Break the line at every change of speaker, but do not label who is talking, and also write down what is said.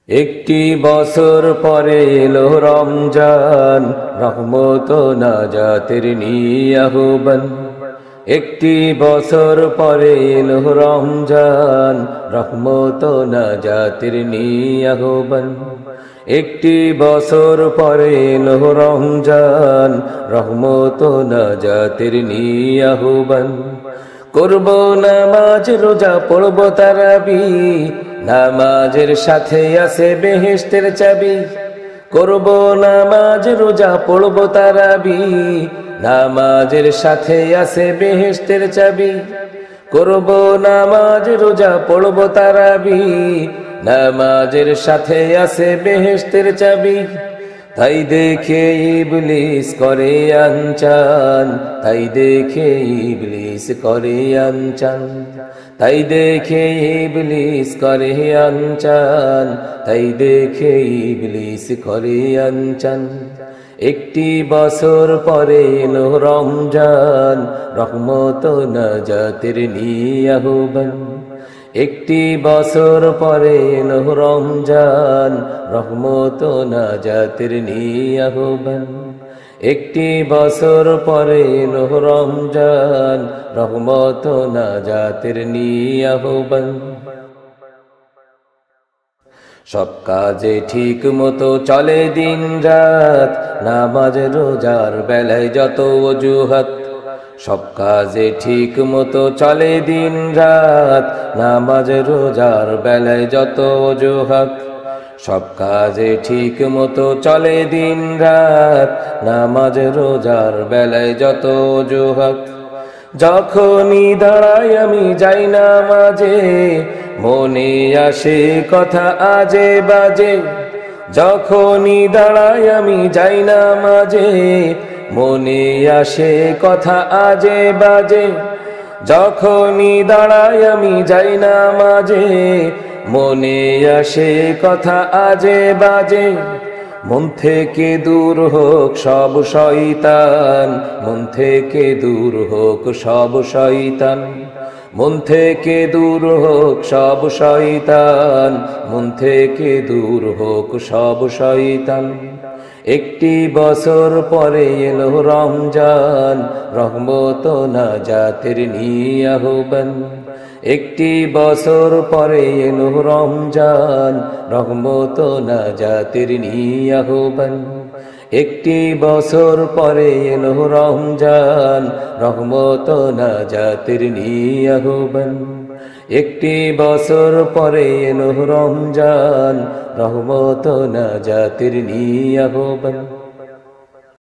একটি বছর পরে এলো রমজান, রহমত ও নাজাতের নিয়ে আহ্বান। একটি বছর পরে এলো রমজান, রহমত ও নাজাতের নিয়ে আহ্বান। একটি বছর পরে এলো রমজান, রহমত ও নাজাতের নিয়ে আহ্বান। করব নামাজ রোজা পড়ব তারাবি, নামাজের সাথে আছে বেহেশতের চাবি। করব নামাজ রোজা পড়ব তারাবি, নামাজের সাথে আছে বেহেশতের চাবি। করব নামাজ রোজা পড়ব তারাবি, নামাজের সাথে আছে বেহেশতের চাবি। তাই দেখে ইবলিস করে আনচান, তাই দেখে ইবলিস করে আনচান। তাই দেখে ইবলিস করে আনচান, তাই দেখে ইবলিস করে আনচান। একটি বছর পরে এলো রমজান, রহমত ও নাজাতের নিয়ে আহ্বান। একটি বছর পরে এলো রমজান, রহমত ও নাজাতের নিয়ে আহ্বান। একটি বছর পরে এলো রমজান, রহমত ও নাজাতের নিয়ে আহ্বান। সব কাজে ঠিক মতো চলে দিন রাত, নামাজ রোজার বেলায় যত অজুহাত। সব কাজে ঠিক মতো চলে দিন রাত, নামাজ রোজার বেলায় যত অজুহাত। সব কাজে ঠিক মতো চলে দিন রাত, নামাজ রোজার বেলায় যত অজুহাত। যখনই দাঁড়াই আমি যাই নামাজে, মনে আসে কথা আজে বাজে। যখনই দাঁড়াই আমি যাই নামাজে, মনে আসে কথা আজে বাজে। যখনই দাঁড়াই আমি যাই নামাজে, মনে আসে কথা আজে বাজে। মন থেকে দূর হোক সব শয়তান, মন থেকে দূর হোক সব শয়তান। মন থেকে দূর হোক সব শয়তান, মন থেকে দূর হোক সব শয়তান। একটি বছর পরে এলো রমজান, রহমত ও নাজাতের নিয়ে আহ্বান। একটি বছর পরে এলো রমজান, রহমত ও নাজাতের নিয়ে আহ্বান। একটি বছর পরে এলো রমজান, রহমত ও নাজাতের নিয়ে আহ্বান। একটি বছর পরে এলো রমজান, রহমত ও নাজাতের নিয়ে আহ্বান।